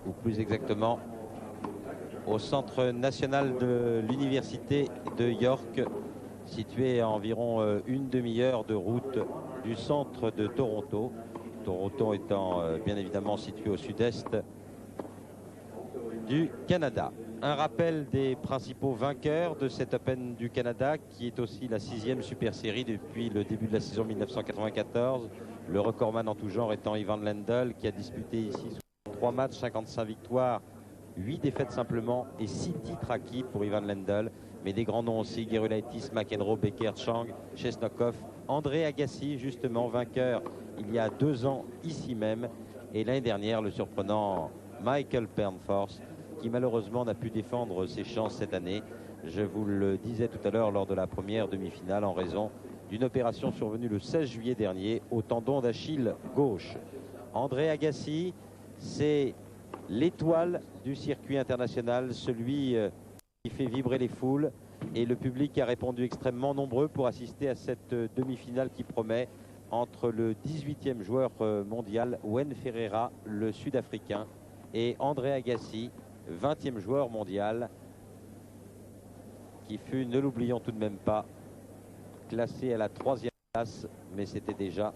ou plus exactement au centre national de l'université de York, situé à environ une demi-heure de route du centre de Toronto. Toronto étant bien évidemment situé au sud-est du Canada. Un rappel des principaux vainqueurs de cet Open du Canada, qui est aussi la 6e Super Série depuis le début de la saison 1994. Le recordman en tout genre étant Ivan Lendl, qui a disputé ici 3 matchs, 55 victoires, 8 défaites simplement et 6 titres acquis pour Ivan Lendl. Mais des grands noms aussi, Gerulaitis, McEnroe, Becker, Chang, Chesnokov, André Agassi, justement vainqueur il y a 2 ans ici même. Et l'année dernière, le surprenant Michael Pernfors, qui malheureusement n'a pu défendre ses chances cette année. Je vous le disais tout à l'heure lors de la première demi-finale, en raison d'une opération survenue le 16 juillet dernier au tendon d'Achille gauche. André Agassi, c'est l'étoile du circuit international, celui qui fait vibrer les foules, et le public a répondu extrêmement nombreux pour assister à cette demi-finale qui promet entre le 18e joueur mondial, Wen Ferreira, le sud-africain, et André Agassi, 20e joueur mondial, qui fut, ne l'oublions tout de même pas, classé à la 3e place, mais c'était déjà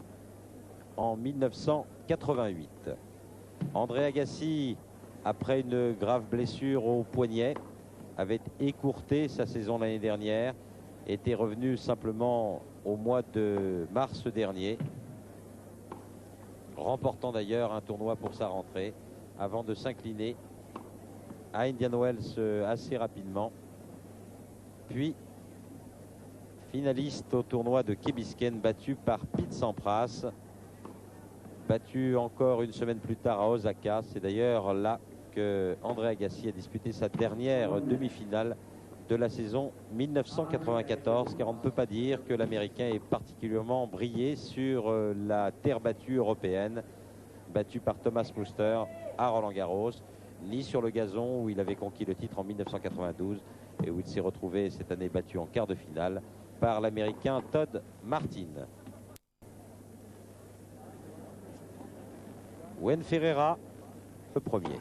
en 1988. André Agassi, après une grave blessure au poignet, avait écourté sa saison l'année dernière, était revenu simplement au mois de mars dernier, remportant d'ailleurs un tournoi pour sa rentrée, avant de s'incliner à Indian Wells assez rapidement, puis finaliste au tournoi de Key Biscayne, battu par Pete Sampras, battu encore une semaine plus tard à Osaka. C'est d'ailleurs là que André Agassi a disputé sa dernière demi-finale de la saison 1994, car on ne peut pas dire que l'Américain ait particulièrement brillé sur la terre battue européenne, battu par Thomas Muster à Roland-Garros, ni sur le gazon où il avait conquis le titre en 1992 et où il s'est retrouvé cette année battu en quart de finale par l'Américain Todd Martin. Wen Ferreira, le premier.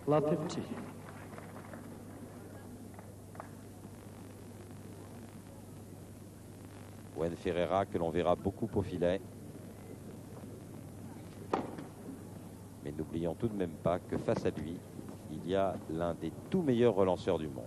Love 50. Wen Ferreira que l'on verra beaucoup au filet. Mais n'oublions tout de même pas que face à lui, il y a l'un des tout meilleurs relanceurs du monde.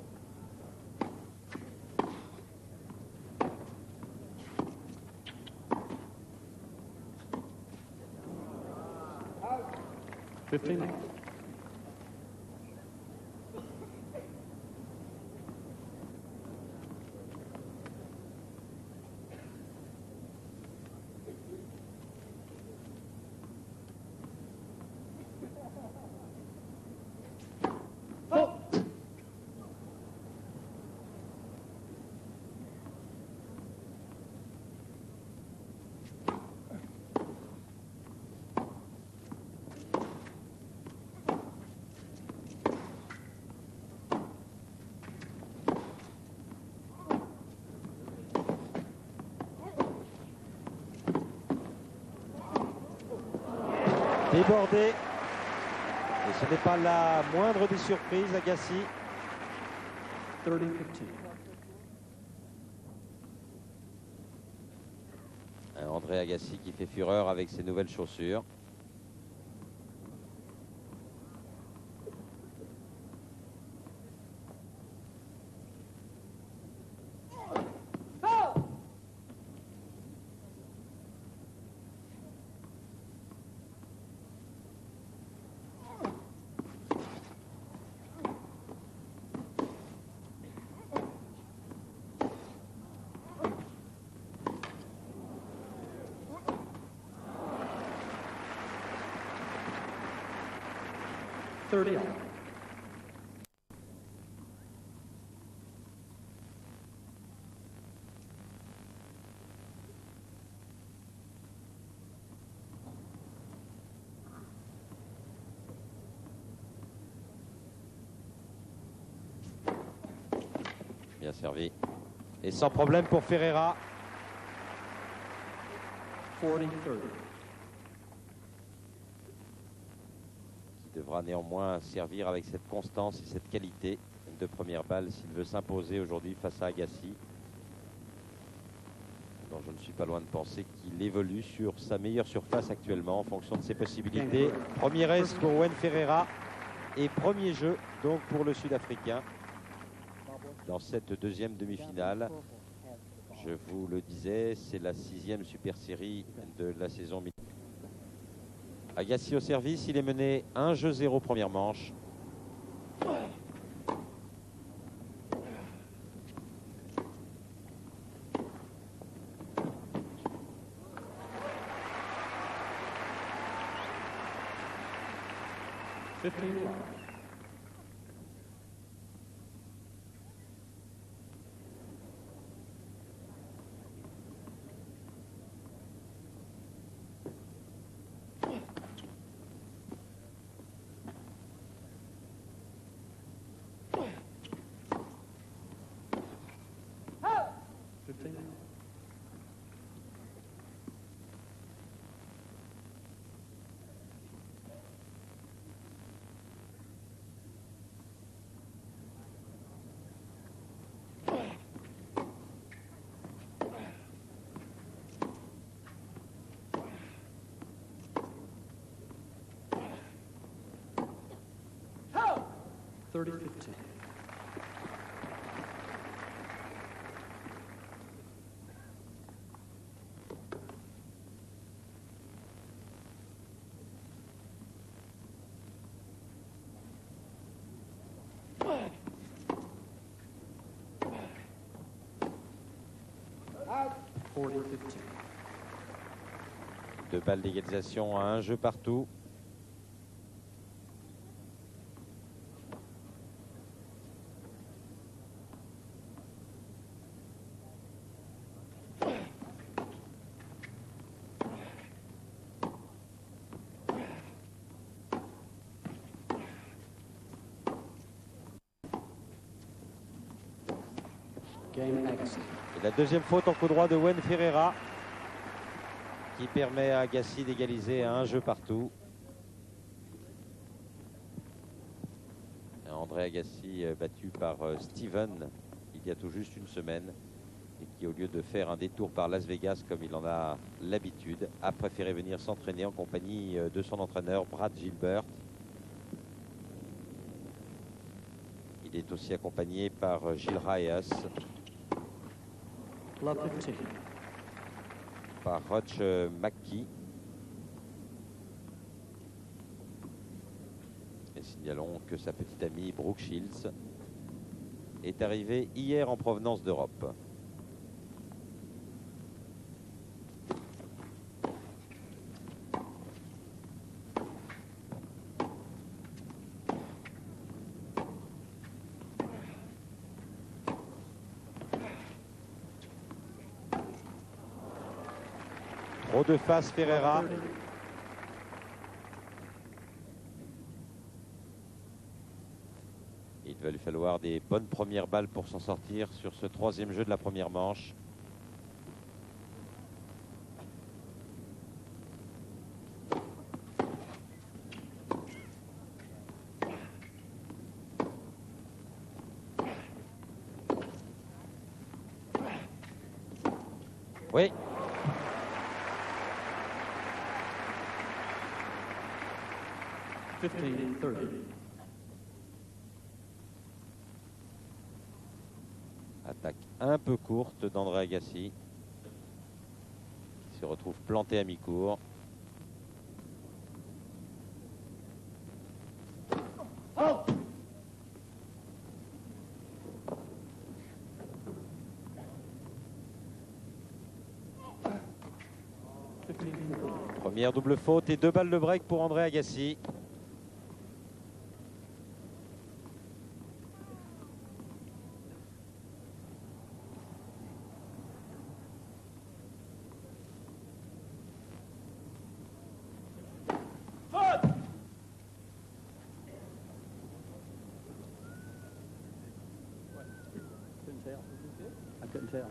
Débordé, et ce n'est pas la moindre des surprises. Agassi 30-15. André Agassi qui fait fureur avec ses nouvelles chaussures. Bien servi. Et sans problème pour Ferreira. 40-30. devra néanmoins servir avec cette constance et cette qualité de première balle s'il veut s'imposer aujourd'hui face à Agassi. Donc je ne suis pas loin de penser qu'il évolue sur sa meilleure surface actuellement en fonction de ses possibilités. Premier ace pour Wayne Ferreira et premier jeu donc pour le Sud-Africain dans cette deuxième demi-finale. Je vous le disais, c'est la 6e Super Série de la saison. Agassi au service, il est mené 1-0 première manche. Deux balles d'égalisation à un jeu partout. Et la deuxième faute en coup droit de Wayne Ferreira qui permet à Agassi d'égaliser à un jeu partout. André Agassi battu par Steven il y a tout juste une semaine et qui, au lieu de faire un détour par Las Vegas comme il en a l'habitude, a préféré venir s'entraîner en compagnie de son entraîneur Brad Gilbert. Il est aussi accompagné par Gilles Reyes, par Roch McKee. Et signalons que sa petite amie Brooke Shields est arrivée hier en provenance d'Europe. Trop de face Ferreira. Il va lui falloir des bonnes premières balles pour s'en sortir sur ce troisième jeu de la première manche. Oui. Attaque un peu courte d'André Agassi. Il se retrouve planté à mi-court. Première double faute et deux balles de break pour André Agassi. I couldn't tell.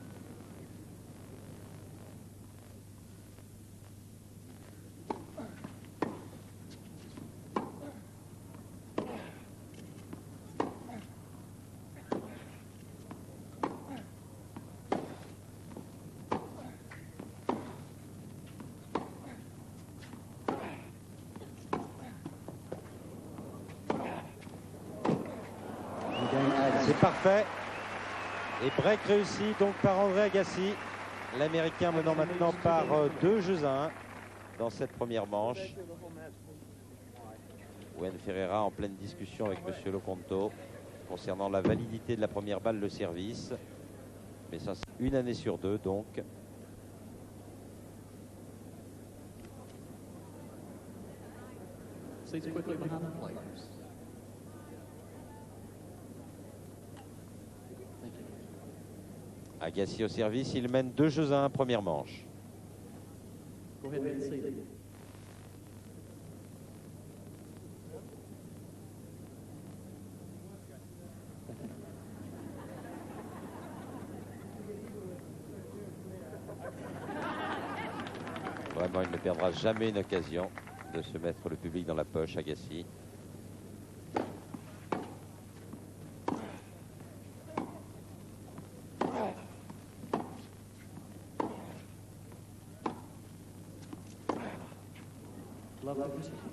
C'est parfait. Et break réussi donc par André Agassi. L'Américain menant maintenant par 2-1 dans cette première manche. Wayne Ferreira en pleine discussion avec Monsieur Loconto concernant la validité de la première balle, le service. Mais ça, c'est une année sur deux donc. Seats quickly behind the players. Thank you. Agassi au service, il mène 2-1 première manche. Go ahead and get seated. Vraiment, il ne perdra jamais une occasion de se mettre le public dans la poche, Agassi. Love the position.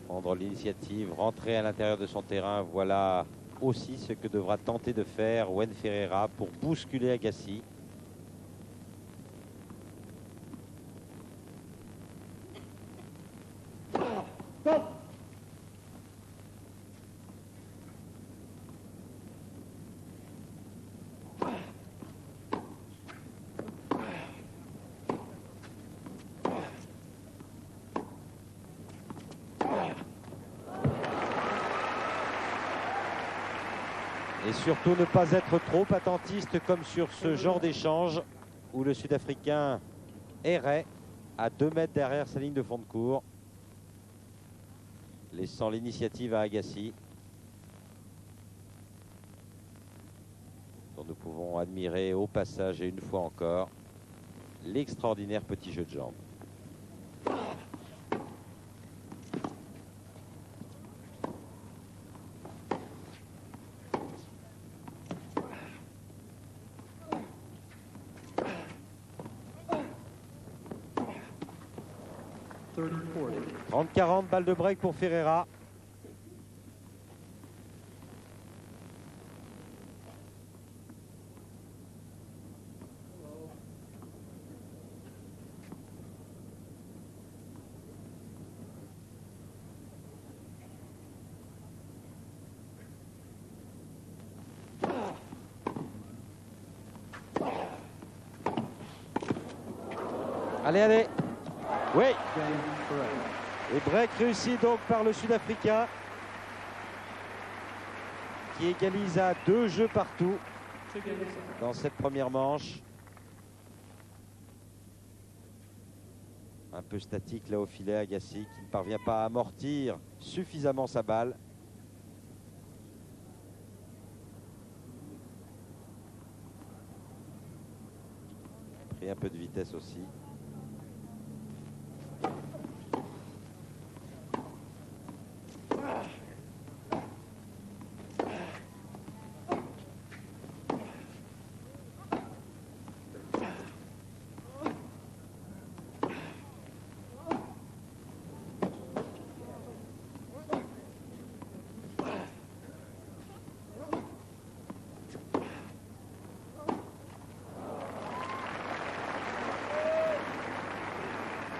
Prendre l'initiative, rentrer à l'intérieur de son terrain, voilà aussi ce que devra tenter de faire Wayne Ferreira pour bousculer Agassi. Et surtout ne pas être trop attentiste comme sur ce genre d'échange où le Sud-Africain errait à 2 mètres derrière sa ligne de fond de cours, laissant l'initiative à Agassi, dont nous pouvons admirer au passage et une fois encore l'extraordinaire petit jeu de jambes. « 30-40, balle de break pour Ferreira. » Allez, allez. Oui. Et break réussi donc par le Sud-Africain qui égalise à 2 jeux partout dans cette première manche. Un peu statique là au filet, Agassi qui ne parvient pas à amortir suffisamment sa balle. Pris un peu de vitesse aussi.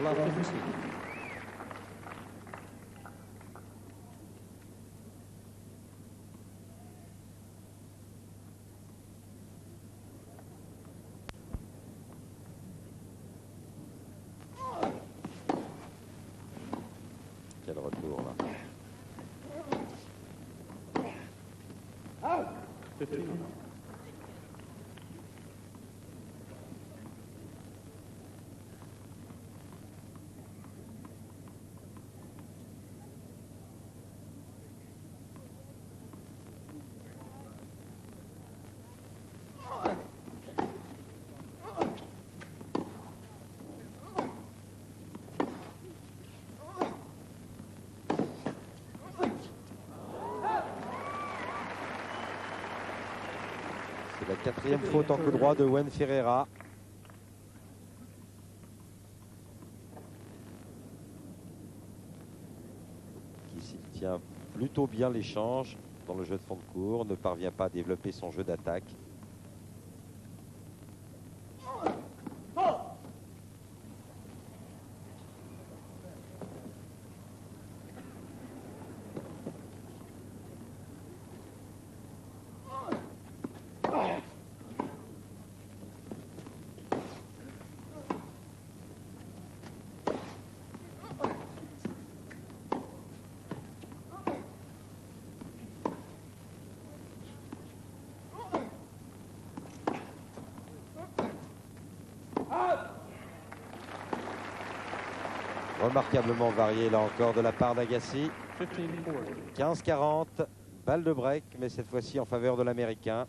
Love to proceed. Quel retour là. 15. C'est la quatrième faute en coup droit de Wayne Ferreira. Qui s'il tient plutôt bien l'échange dans le jeu de fond de cours, ne parvient pas à développer son jeu d'attaque. Remarquablement varié là encore de la part d'Agassi. 15-40, balle de break, mais cette fois-ci en faveur de l'Américain.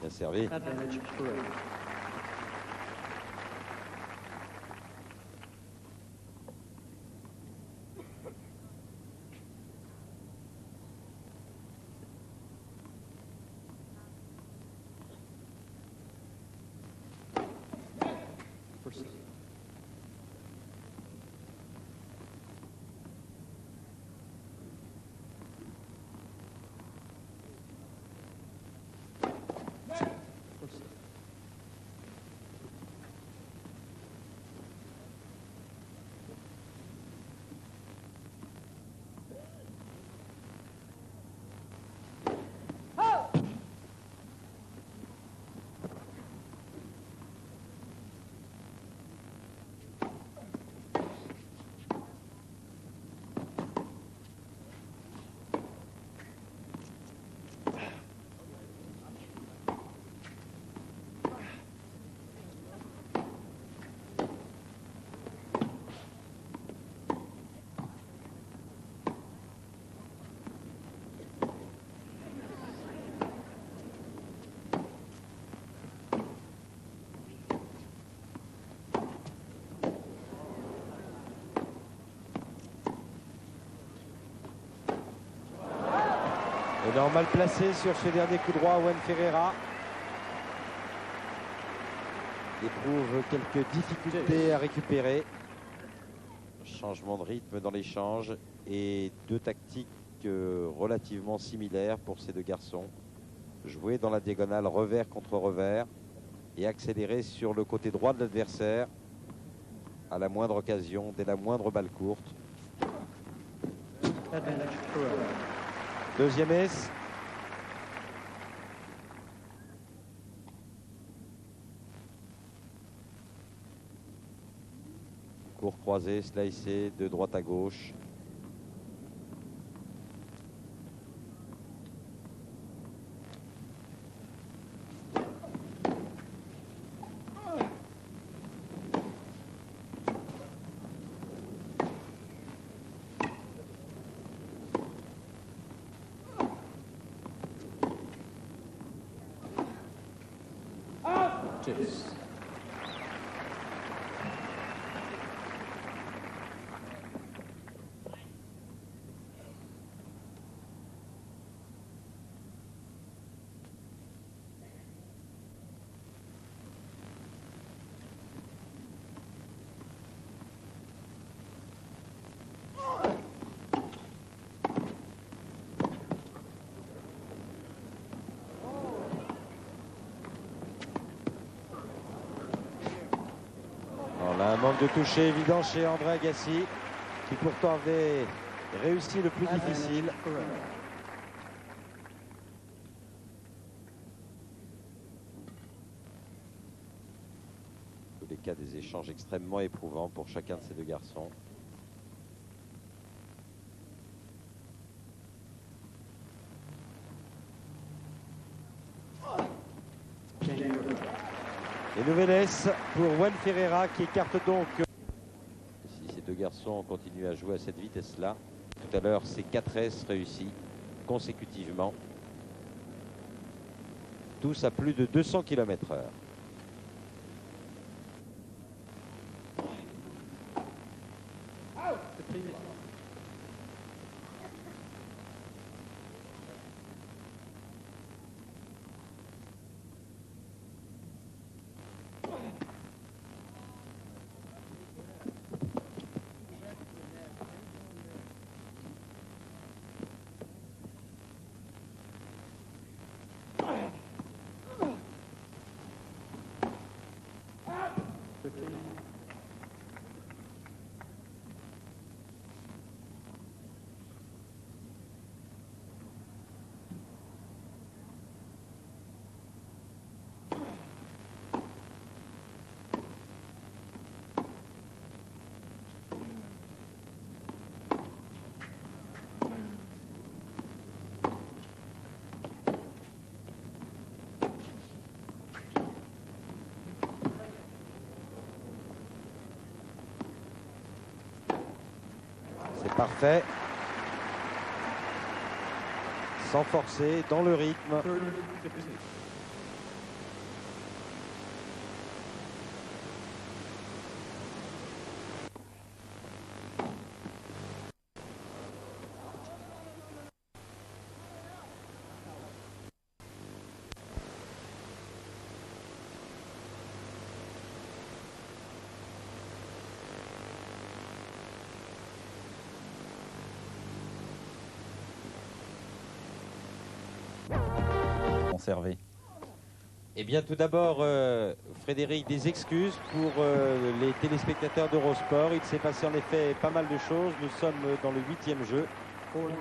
Bien servi. Advantage, correct. Proceed. Énorme mal placé sur ce dernier coup droit à Wayne Ferreira. éprouve quelques difficultés à récupérer. Changement de rythme dans l'échange et deux tactiques relativement similaires pour ces deux garçons. Jouer dans la diagonale revers contre revers et accélérer sur le côté droit de l'adversaire à la moindre occasion, dès la moindre balle courte. Advantage Ferrera. Deuxième ace. Court croisé, slicé de droite à gauche. Jace. On a un manque de toucher évident chez André Agassi, qui pourtant avait réussi le plus difficile. Advantage Ferrera. Dans tous les cas, des échanges extrêmement éprouvants pour chacun de ces deux garçons. Jamie Rivera. Et nouvelle S pour Juan Ferreira qui écarte donc. Si ces deux garçons continuent à jouer à cette vitesse-là, tout à l'heure, c'est 4 S réussis consécutivement. Tous à plus de 200 km/h. C'est parfait. Sans forcer, dans le rythme. 30-15. Conservé. Eh bien, tout d'abord, Frédéric, des excuses pour les téléspectateurs d'Eurosport. Il s'est passé en effet pas mal de choses. Nous sommes dans le 8e jeu 40-30.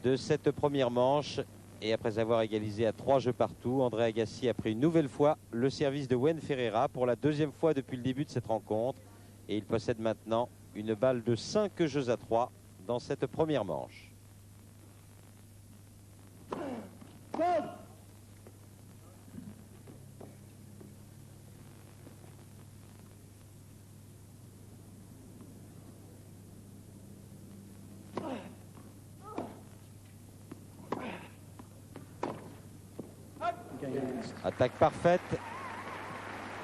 de cette première manche. Et après avoir égalisé à 3 jeux partout, André Agassi a pris une nouvelle fois le service de Juan Ferreira pour la deuxième fois depuis le début de cette rencontre. Et il possède maintenant une balle de 5 jeux à 3 dans cette première manche. Against. Attaque parfaite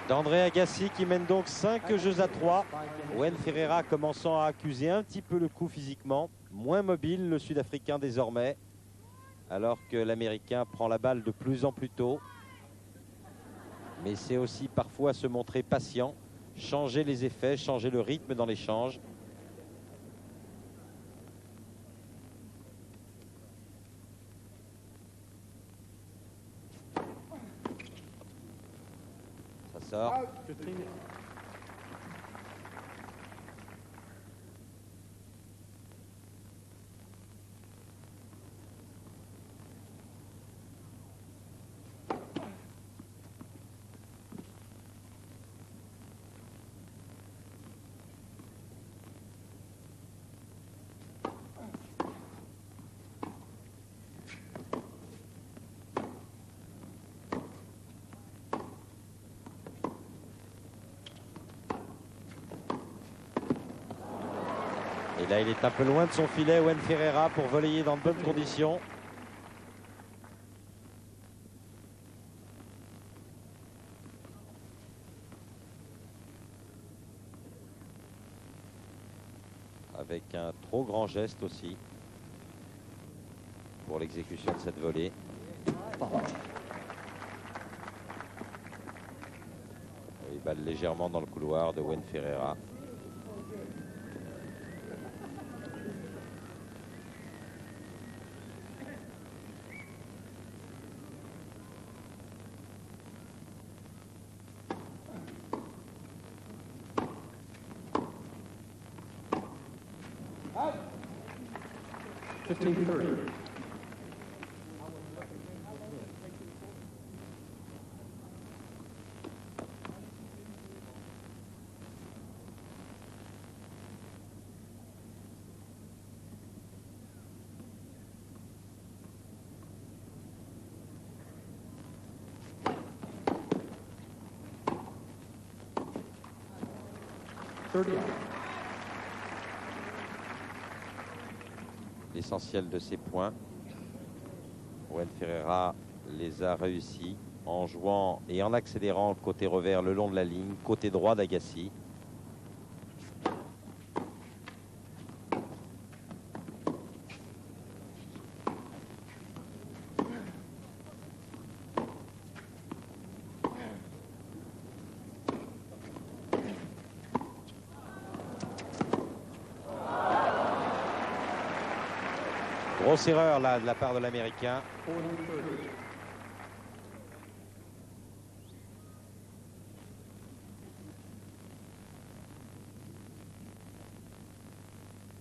d'André Agassi qui mène donc 5 jeux à 3. Juan Ferreira commençant à accuser un petit peu le coup physiquement. Moins mobile le Sud-Africain désormais. Alors que l'Américain prend la balle de plus en plus tôt. Mais c'est aussi parfois se montrer patient, changer les effets, changer le rythme dans l'échange. Ça sort. 15. Et là, il est un peu loin de son filet, Owen Ferreira, pour voler dans de bonnes conditions. Avec un trop grand geste aussi pour l'exécution de cette volée. Il balle légèrement dans le couloir de Owen Ferreira. L'essentiel de ces points, Owen Ferreira les a réussis en jouant et en accélérant côté revers le long de la ligne, côté droit d'Agassi. Grosse erreur là de la part de l'Américain.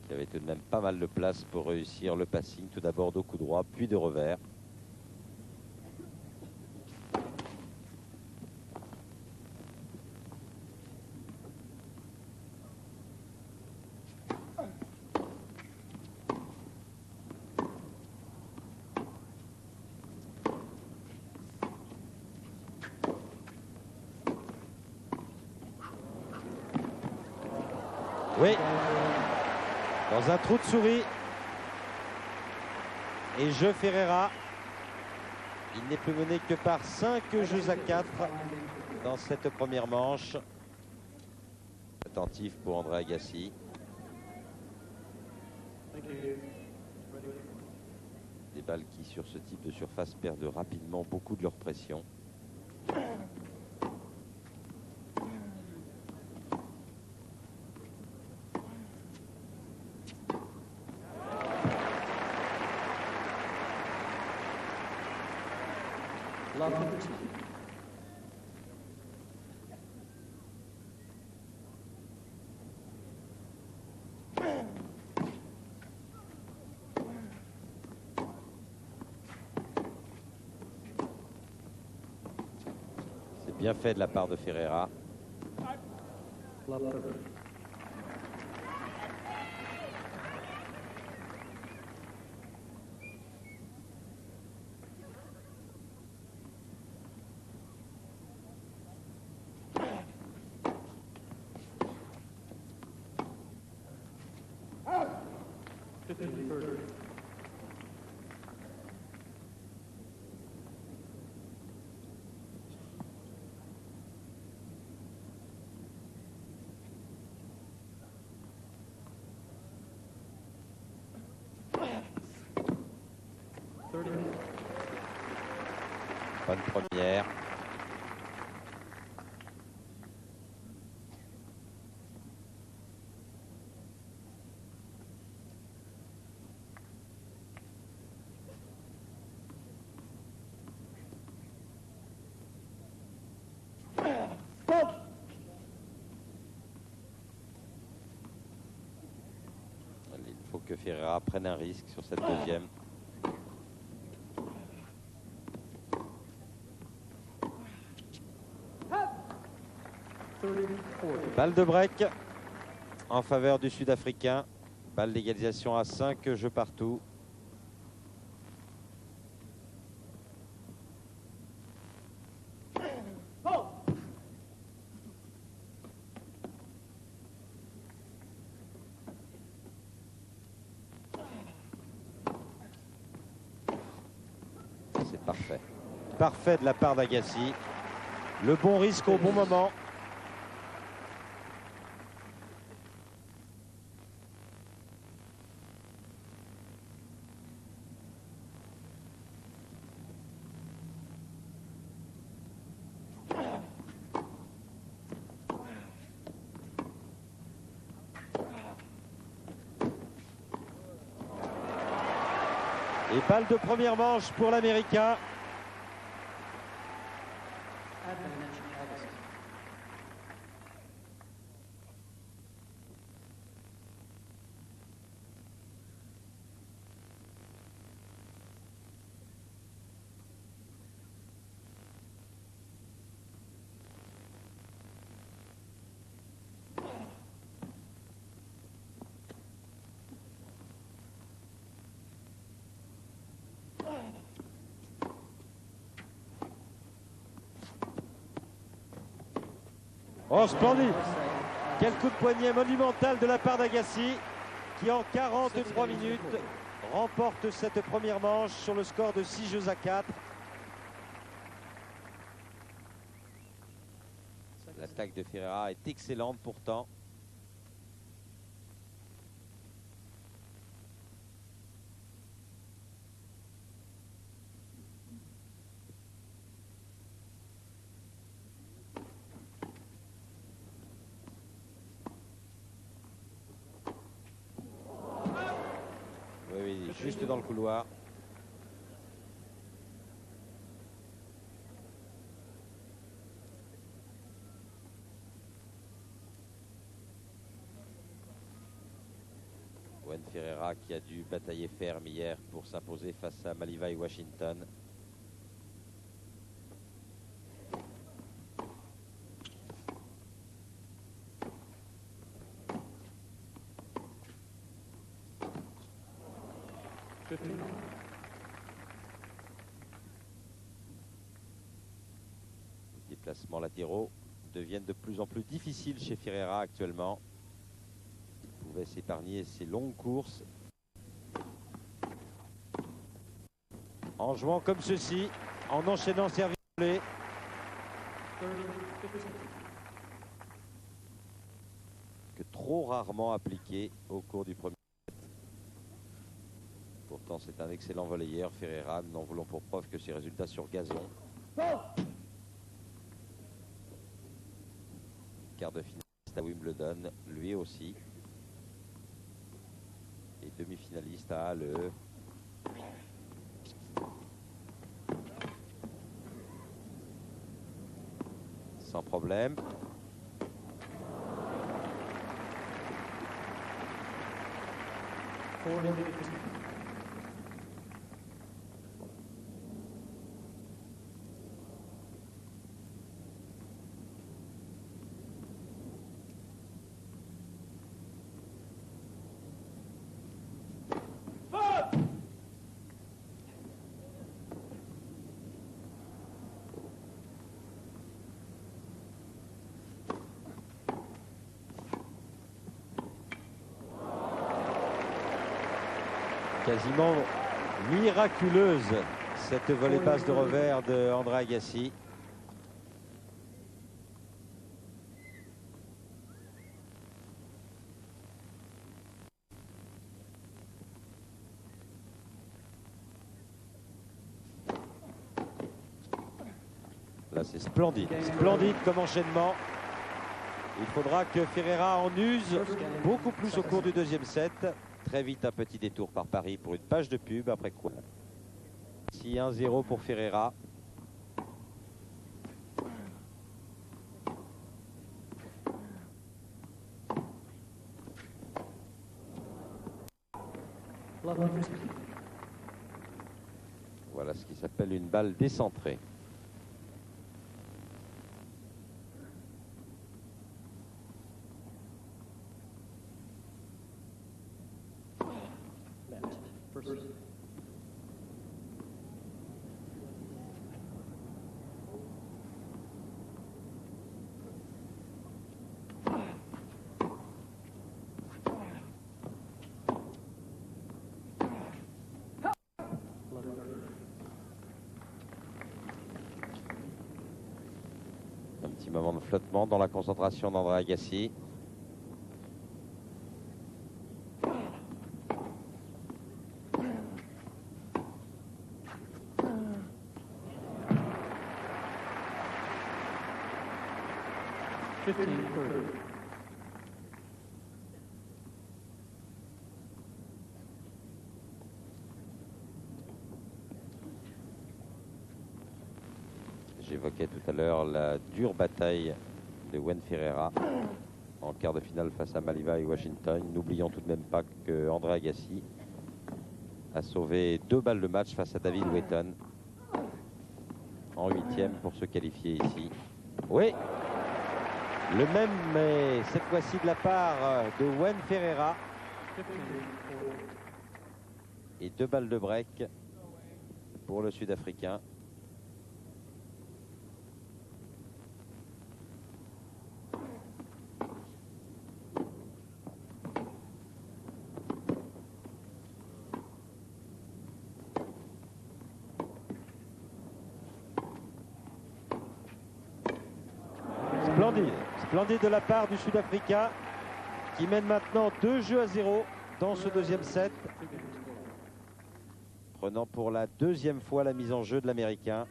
Il avait tout de même pas mal de place pour réussir le passing, tout d'abord de coup droit, puis de revers. Oui, dans un trou de souris. Et jeu Ferreira. Il n'est plus mené que par 5 jeux à 4 dans cette première manche. Attentif pour André Agassi. Des balles qui, sur ce type de surface, perdent rapidement beaucoup de leur pression. C'est bien fait de la part de Ferreira. Bonne première. faut que Ferreira prenne un risque sur cette deuxième. Balle de break en faveur du Sud-Africain. Balle d'égalisation à 5 jeux partout. C'est parfait. Parfait de la part d'Agassi. Le bon risque au bon moment. Et balle de première manche pour l'Américain. Oh, splendide! Quel coup de poignet monumental de la part d'Agassi qui en 43 minutes remporte cette première manche sur le score de 6 jeux à 4. L'attaque de Ferreira est excellente pourtant. Oui, juste dans le couloir. Owen Ferreira qui a dû batailler ferme hier pour s'imposer face à Malivai Washington. Les déplacements latéraux deviennent de plus en plus difficiles chez Ferreira actuellement. Il pouvait s'épargner ces longues courses en jouant comme ceci, en enchaînant service volé. Que trop rarement appliqué au cours du premier set. Pourtant, c'est un excellent volleyeur, Ferreira, n'en voulons pour preuve que ses résultats sur gazon. Quart de finaliste à Wimbledon, lui aussi. Et demi-finaliste à Halle. Sans problème. Quasiment miraculeuse cette volée basse de revers de André Agassi. Là c'est splendide, splendide comme enchaînement. Il faudra que Ferreira en use beaucoup plus au cours du deuxième set. Très vite un petit détour par Paris pour une page de pub après quoi. Si 1-0 pour Ferreira. Voilà ce qui s'appelle une balle décentrée. First. Un petit moment de flottement dans la concentration d'André Agassi. J'évoquais tout à l'heure la dure bataille de Wayne Ferreira en quart de finale face à Maliva et Washington. N'oublions tout de même pas que André Agassi a sauvé 2 balles de match face à David Wetton en 8e pour se qualifier ici. Oui, le même, mais cette fois-ci de la part de Wayne Ferreira. Et 2 balles de break pour le Sud-Africain. Splendide, splendide de la part du Sud-Africain qui mène maintenant 2-0 dans ce deuxième set. Prenant pour la 2e fois la mise en jeu de l'Américain.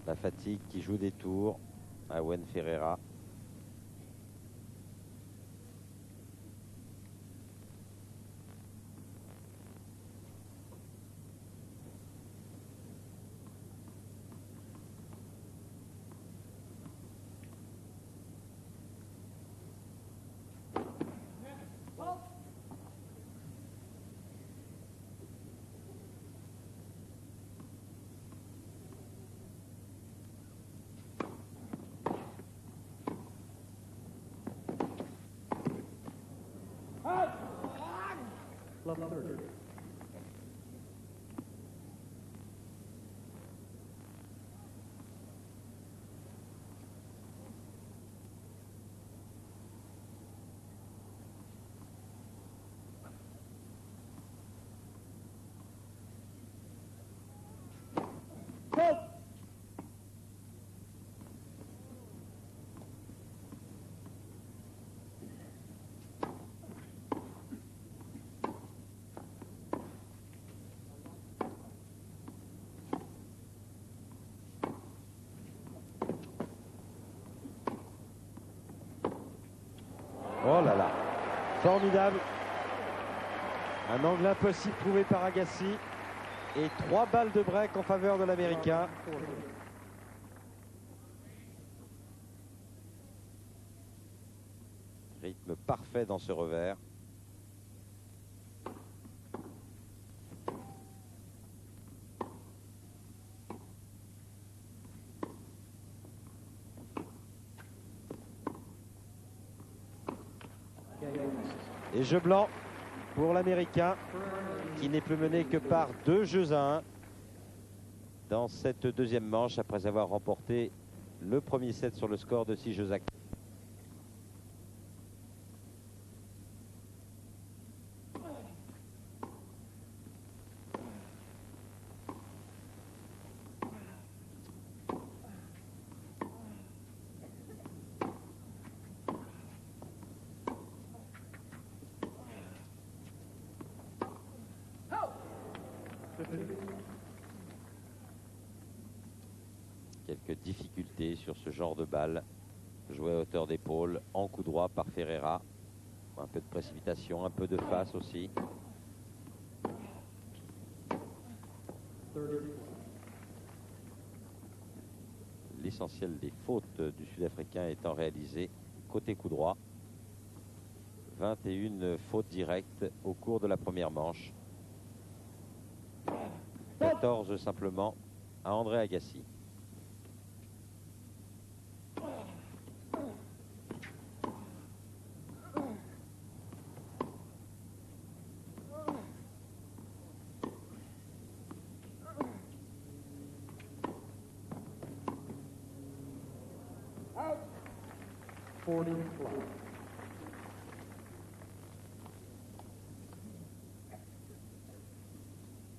La fatigue qui joue des tours à Wayne Ferreira. Love third. Oh là là, formidable. Un angle impossible trouvé par Agassi. Et 3 balles de break en faveur de l'Américain. Rythme parfait dans ce revers. Et jeu blanc pour l'Américain qui n'est plus mené que par 2-1 dans cette deuxième manche après avoir remporté le premier set sur le score de 6-2. Quelques difficultés sur ce genre de balle. Joué à hauteur d'épaule, en coup droit par Ferreira. Un peu de précipitation, un peu de face aussi. 30. L'essentiel des fautes du Sud-Africain étant réalisé côté coup droit. 21 fautes directes au cours de la première manche. 14 simplement à André Agassi. Out. 40 flat.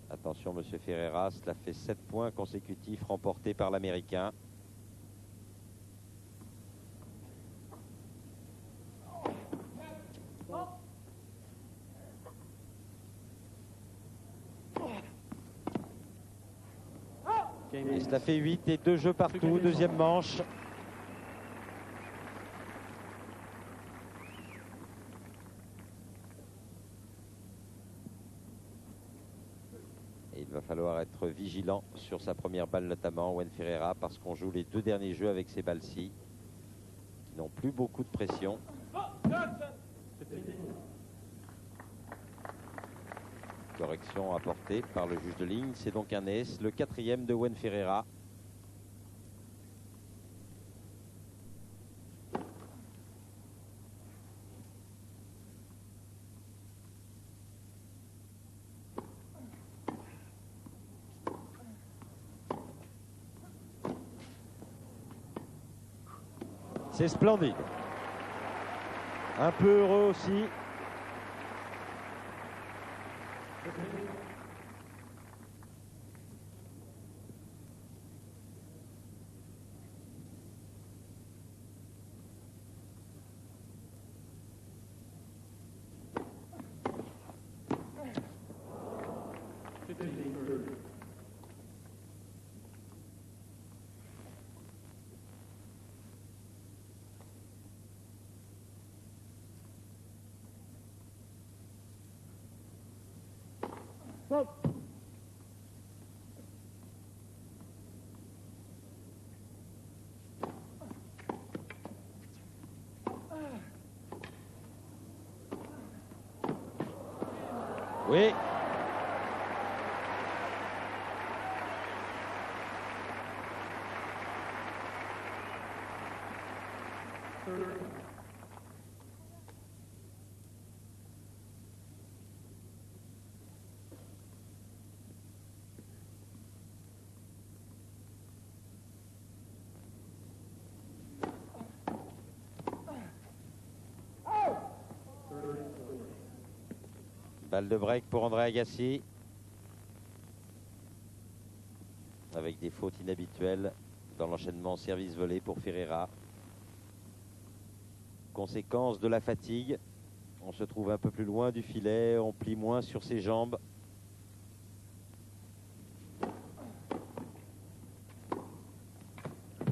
Attention, monsieur Ferreira, cela fait 7 points consécutifs remportés par l'Américain. Et cela fait 8 et 2 jeux partout, deuxième manche. Et il va falloir être vigilant sur sa première balle notamment, Owen Ferreira, parce qu'on joue les 2 derniers jeux avec ces balles-ci, qui n'ont plus beaucoup de pression. Correction apportée par le juge de ligne, c'est donc un ace, le 4e de Owen Ferreira. C'est splendide. Un peu heureux aussi. Oui. Balle de break pour André Agassi. Avec des fautes inhabituelles dans l'enchaînement service-volé pour Ferreira. Conséquence de la fatigue. On se trouve un peu plus loin du filet, on plie moins sur ses jambes.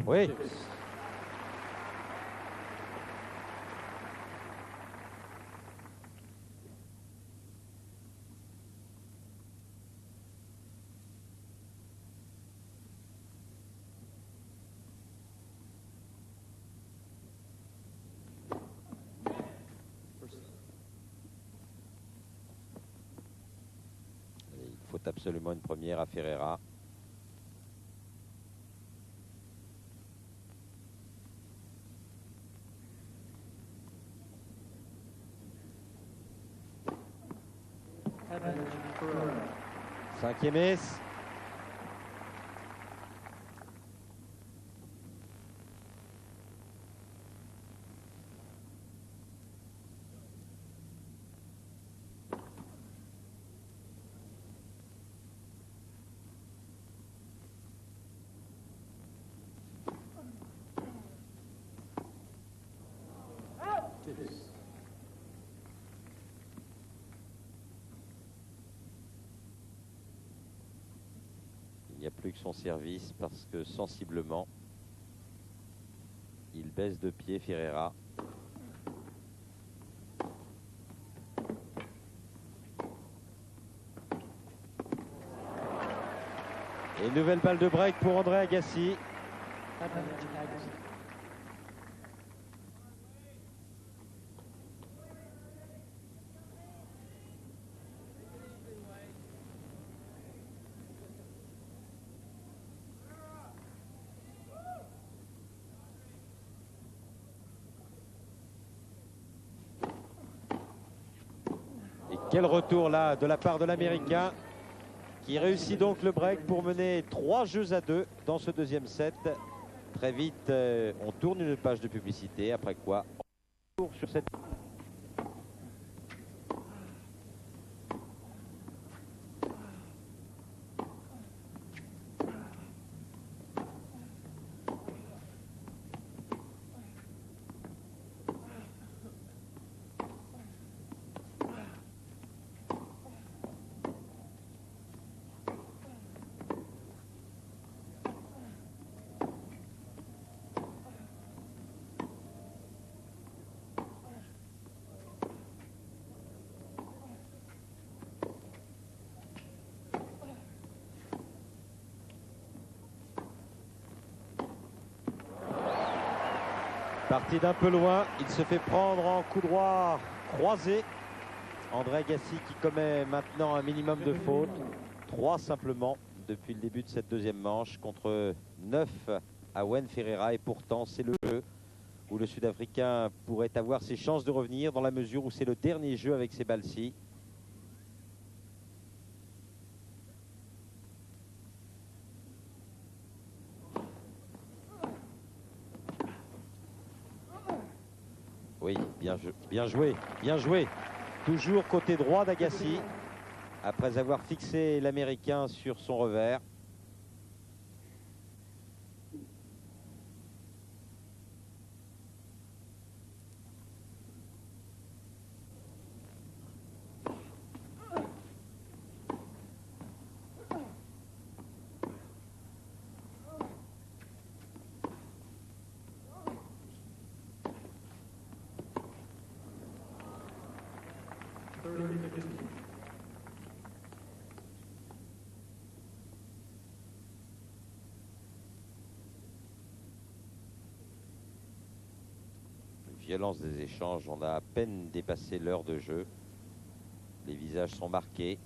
Oui. Il faut absolument une première à Ferreira. Cinquième ace. n'y a plus que son service parce que sensiblement, il baisse de pied Ferreira. Et nouvelle balle de break pour André Agassi. Et quel retour là de la part de l'Américain qui réussit donc le break pour mener 3-2 dans ce deuxième set. Très vite, on tourne une page de publicité, après quoi on retourne sur cette... Parti d'un peu loin, il se fait prendre en coup droit croisé. André Agassi qui commet maintenant un minimum de fautes. 3 simplement depuis le début de cette deuxième manche contre 9 à Wen Ferreira. Et pourtant, c'est le jeu où le Sud-Africain pourrait avoir ses chances de revenir dans la mesure où c'est le dernier jeu avec ces balles-ci. Oui, bien joué, bien joué. Toujours côté droit d'Agassi, après avoir fixé l'Américain sur son revers. Violence des échanges, on a à peine dépassé l'heure de jeu. Les visages sont marqués.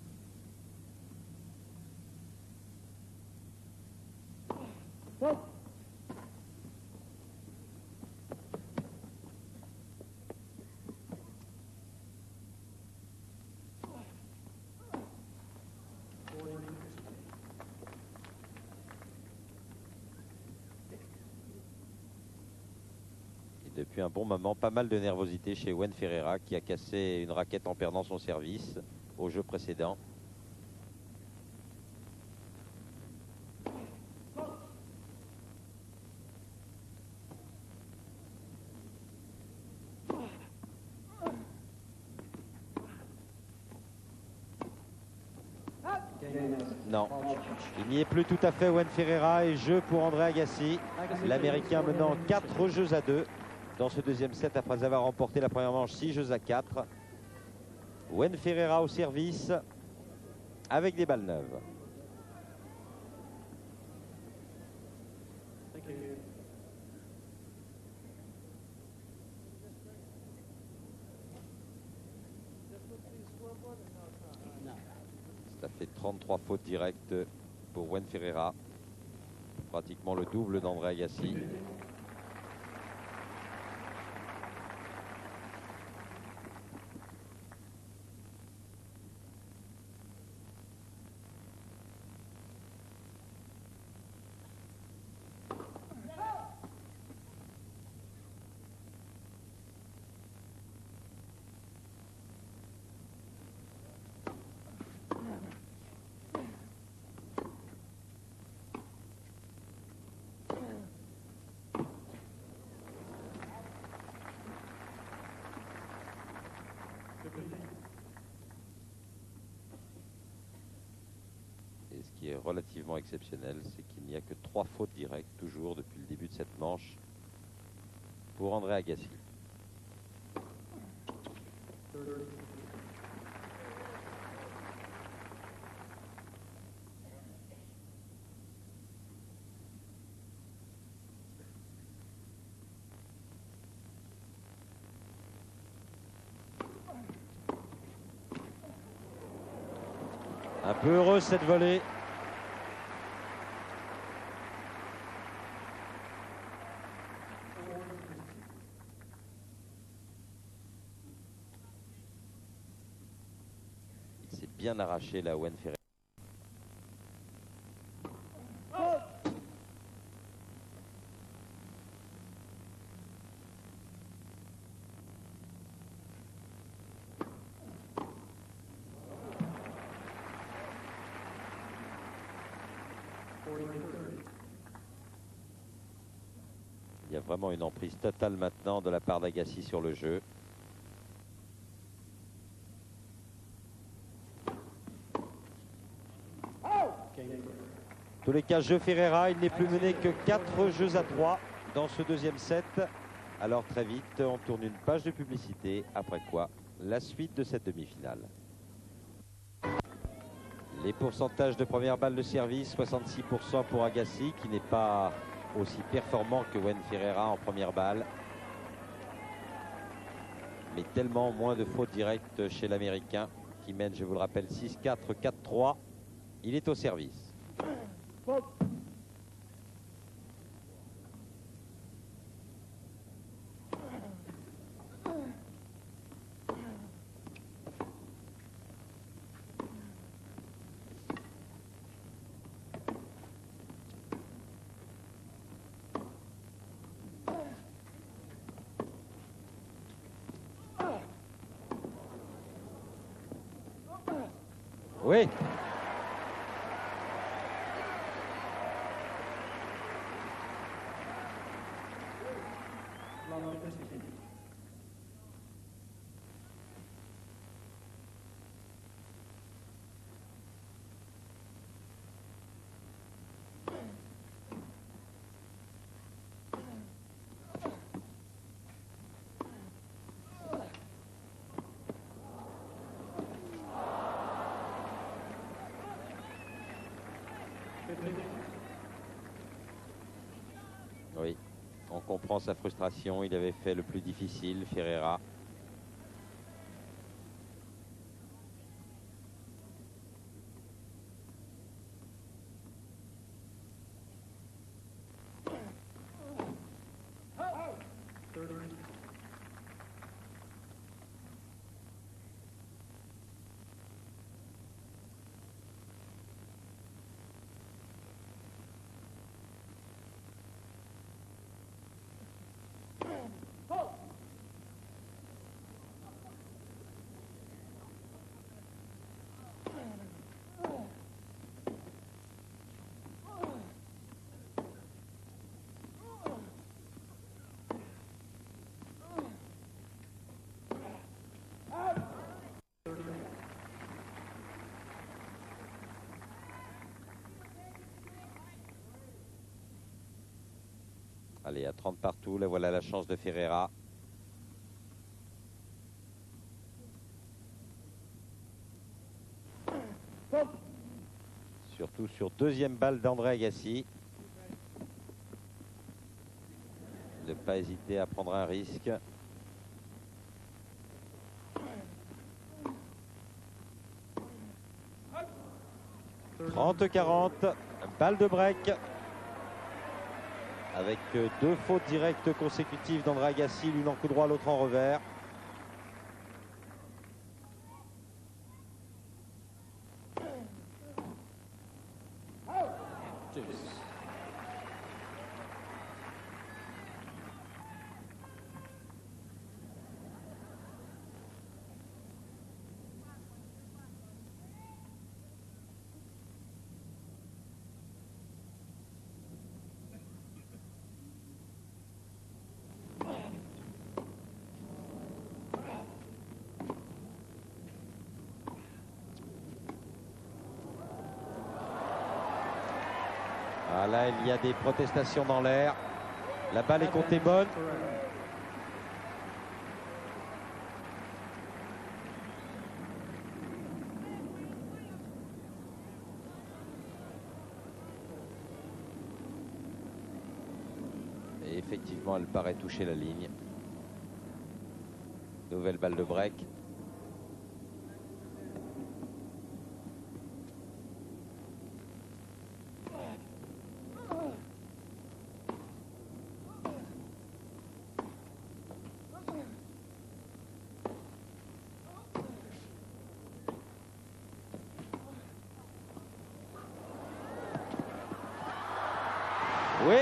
Depuis un bon moment, pas mal de nervosité chez Wen Ferreira qui a cassé une raquette en perdant son service au jeu précédent. Non, il n'y est plus tout à fait. Wen Ferreira et jeu pour André Agassi. L'Américain menant 4-2 dans ce deuxième set après avoir remporté la première manche 6-4. Wen Ferreira au service avec des balles neuves. Ça fait 33 fautes directes pour Wen Ferreira. Pratiquement le double d'André Agassi. relativement exceptionnel, c'est qu'il n'y a que 3 fautes directes, toujours depuis le début de cette manche, pour André Agassi. 30. Un peu heureuse cette volée. Il s'est bien arraché la Owen Ferreira. Il y a vraiment une emprise totale maintenant de la part d'Agassi sur le jeu. Tous les cas, jeu Ferreira, il n'est plus mené que 4 jeux à 3 dans ce deuxième set. Alors très vite, on tourne une page de publicité, après quoi, la suite de cette demi-finale. Les pourcentages de première balle de service, 66% pour Agassi, qui n'est pas aussi performant que Owen Ferreira en première balle. Mais tellement moins de fautes directes chez l'Américain, qui mène, je vous le rappelle, 6-4, 4-3. Il est au service. Oui. Oui, on comprend sa frustration. Il avait fait le plus difficile, Ferreira. Allez, à 30 partout, là voilà la chance de Ferreira. Surtout sur deuxième balle d'André Agassi. Ne pas hésiter à prendre un risque. 30-40, balle de break. Avec 2 fautes directes consécutives d'André Agassi, l'une en coup droit, l'autre en revers. Ah, là, il y a des protestations dans l'air. La balle est comptée bonne. Et effectivement, elle paraît toucher la ligne. Nouvelle balle de break. Oui.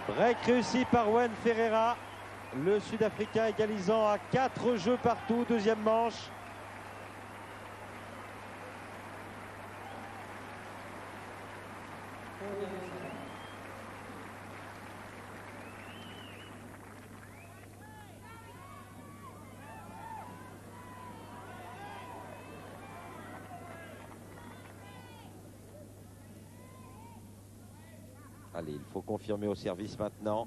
Break réussi par Juan Ferreira. Le Sud-Africain égalisant à 4 jeux partout. Deuxième manche. Allez, il faut confirmer au service maintenant.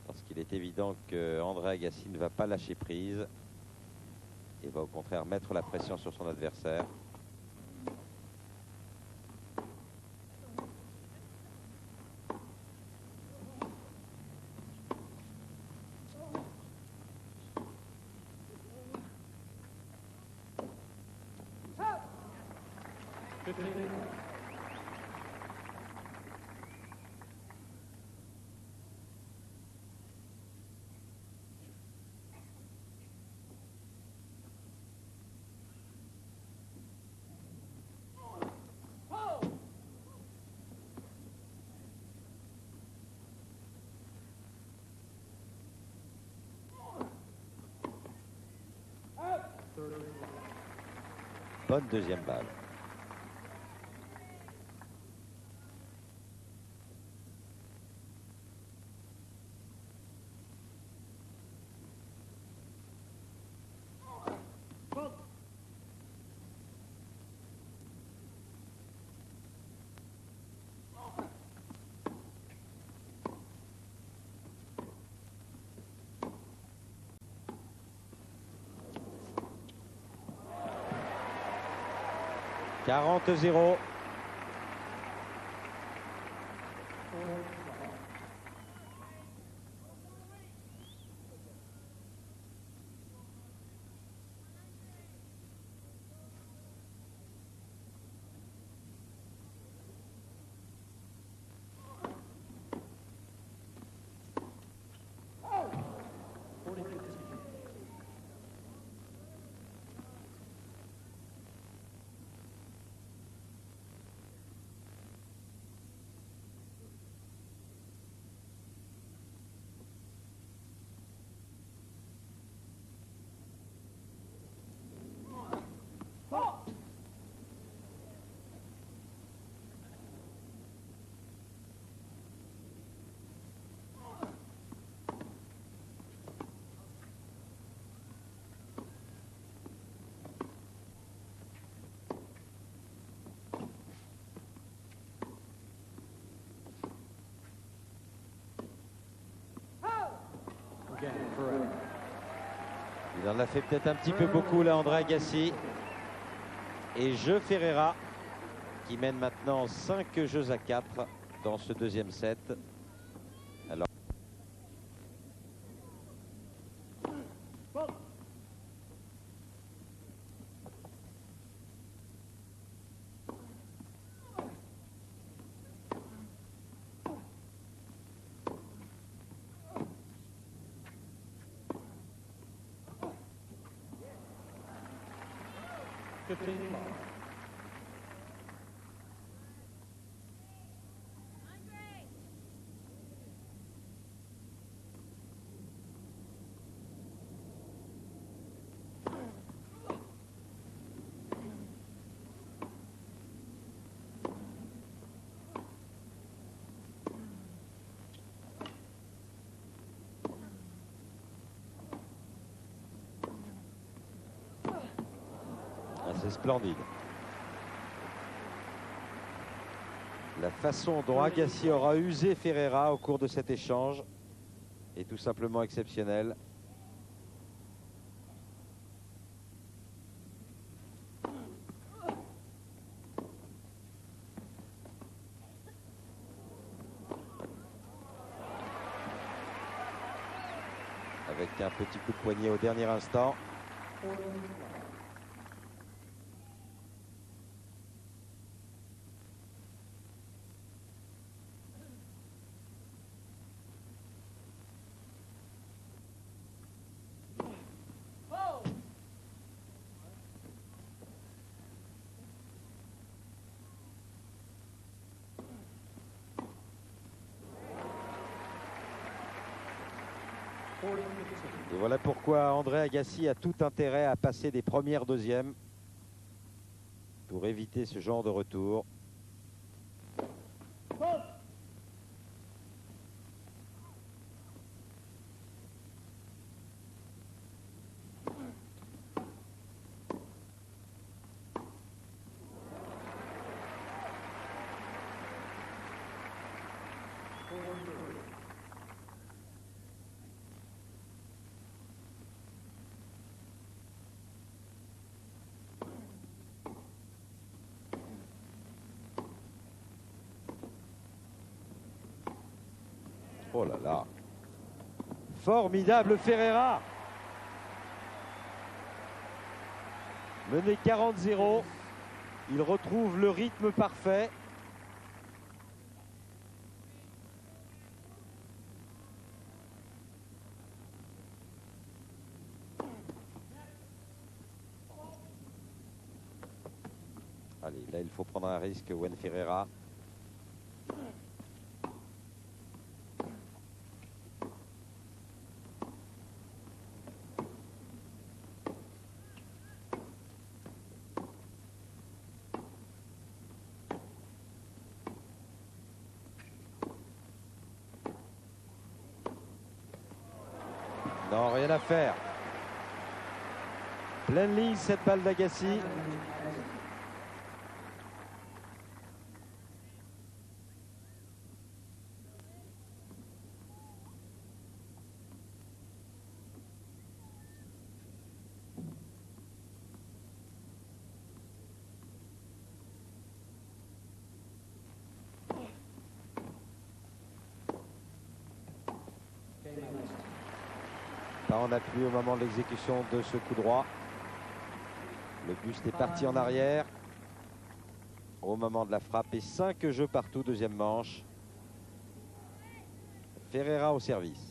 Parce qu'il est évident que André Agassi ne va pas lâcher prise. Et va au contraire mettre la pression sur son adversaire. Bonne deuxième balle. « 40-0 ». Il en a fait peut-être un petit peu beaucoup là, André Agassi. Et jeu Ferreira qui mène maintenant 5 jeux à 4 dans ce deuxième set. Alors, C'est splendide. La façon dont Agassi aura usé Ferreira au cours de cet échange est tout simplement exceptionnelle. Avec un petit coup de poignet au dernier instant. 40 flat. Et voilà pourquoi André Agassi a tout intérêt à passer des premières deuxièmes pour éviter ce genre de retour. Oh là là. Formidable Ferreira. Mené 40-0. Il retrouve le rythme parfait. Allez, là il faut prendre un risque, Wayne Ferreira. Non, rien à faire. Pleine ligne cette balle d'Agassi. Pas en appui au moment de l'exécution de ce coup droit. Le buste est parti en arrière au moment de la frappe et 5 jeux partout, deuxième manche. Ferreira au service.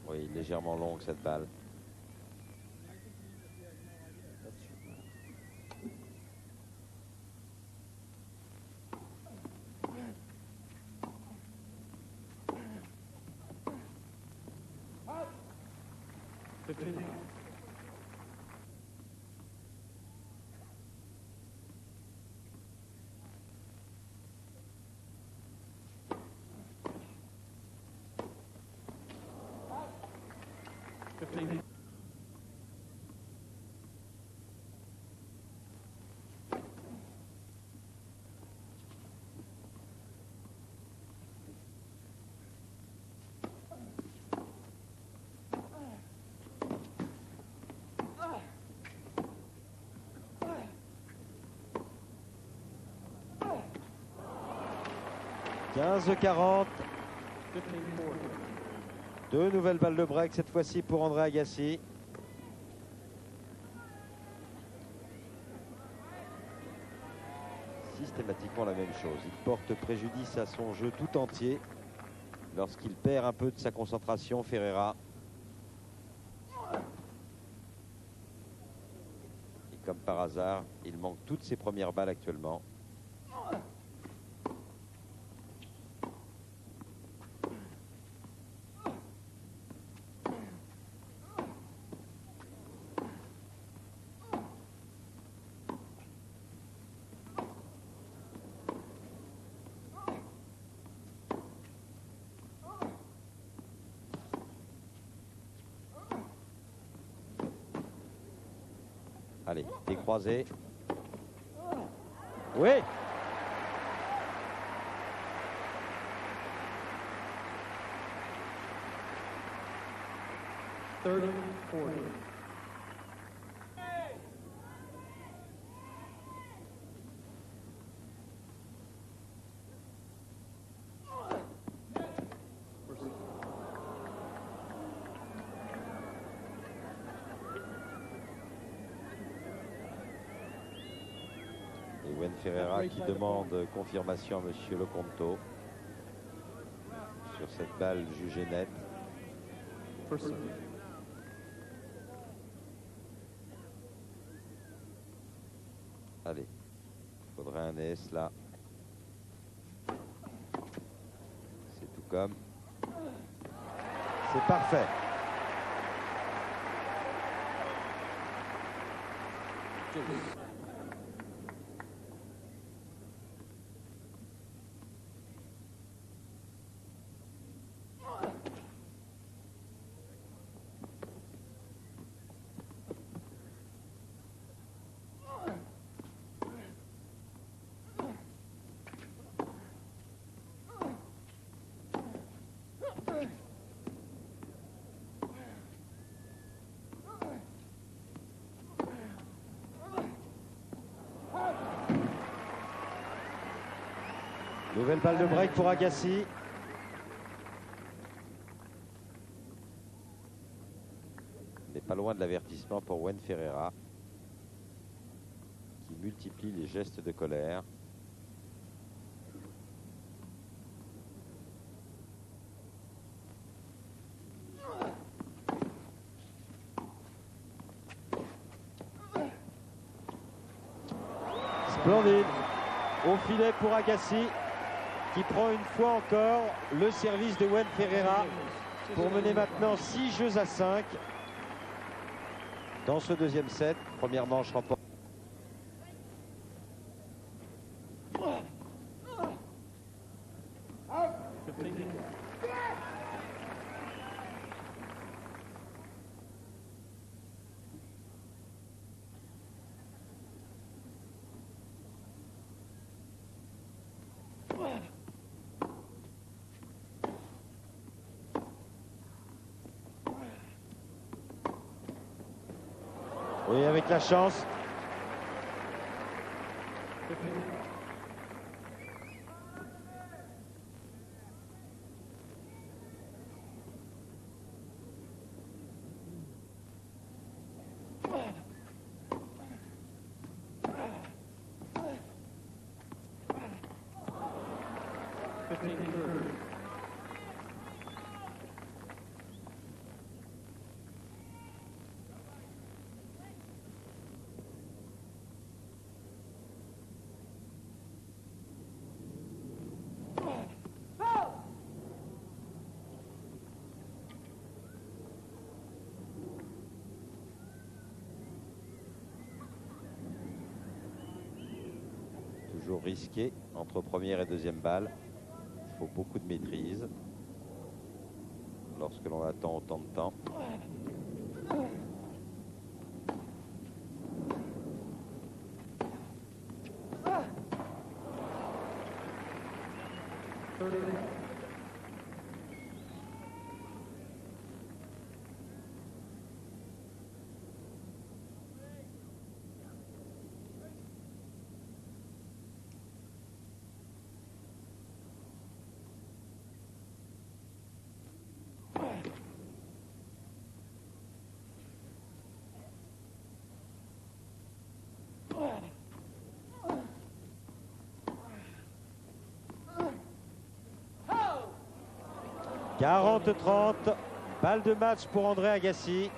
Oui, légèrement longue cette balle. « 15-40. Deux nouvelles balles de break, cette fois-ci pour André Agassi. systématiquement la même chose. Il porte préjudice à son jeu tout entier lorsqu'il perd un peu de sa concentration, Ferreira. Et comme par hasard, il manque toutes ses premières balles actuellement. Allez, décroisé. Oui. Thirty, 40. Et Wayne Ferreira qui demande confirmation à Monsieur Loconto sur cette balle jugée nette. First serve. Allez, il faudrait un S là. C'est tout comme. C'est parfait. Nouvelle balle de break pour Agassi. Mais pas loin de l'avertissement pour Wayne Ferreira, qui multiplie les gestes de colère. Splendide. Au filet pour Agassi, qui prend une fois encore le service de Wayne Ferreira pour mener maintenant 6-5 dans ce deuxième set. Première manche remportée. Oui, avec la chance. Toujours risqué entre première et deuxième balle. Il faut beaucoup de maîtrise lorsque l'on attend autant de temps. 40-30, balle de match pour André Agassi.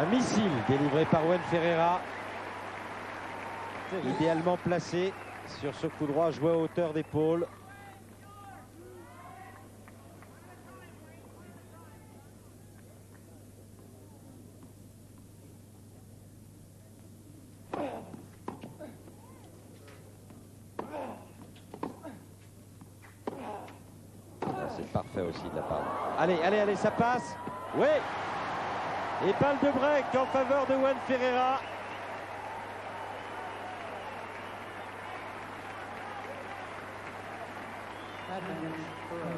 Un missile délivré par Wayne Ferreira, idéalement placé sur ce coup droit joué à hauteur d'épaule. C'est parfait aussi de la part. Allez, allez, allez, ça passe. Oui. Et balle de break en faveur de Wayne Ferreira. Advantage Ferreira.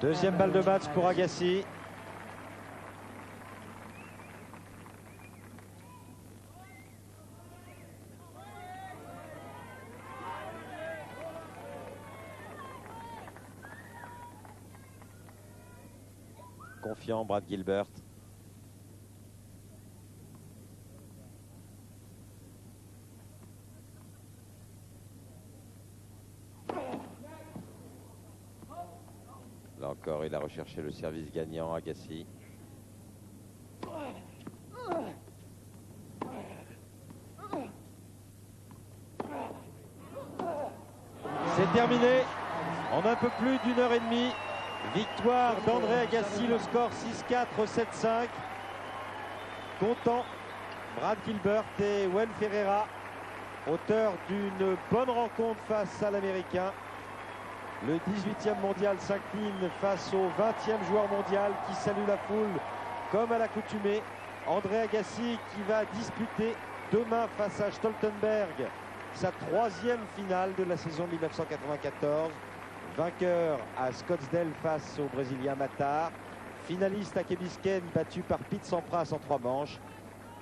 Deuxième balle de match pour Agassi. Confiant Brad Gilbert. Là encore, il a recherché le service gagnant, Agassi. C'est terminé en un peu plus d'une heure et demie. Victoire d'André Agassi, le score 6-4, 7-5. Content Brad Gilbert et Wayne Ferreira, auteur d'une bonne rencontre face à l'Américain. Le 18e mondial s'incline face au 20e joueur mondial qui salue la foule comme à l'accoutumée. André Agassi qui va disputer demain face à Stoltenberg sa troisième finale de la saison 1994. Vainqueur à Scottsdale face au Brésilien Matar. Finaliste à Key Biscayne battu par Pete Sampras en 3 manches.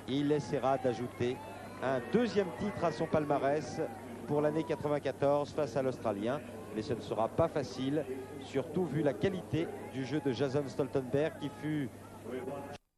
Il essaiera d'ajouter un deuxième titre à son palmarès pour l'année 94 face à l'Australien. Mais ce ne sera pas facile, surtout vu la qualité du jeu de Jason Stoltenberg qui fut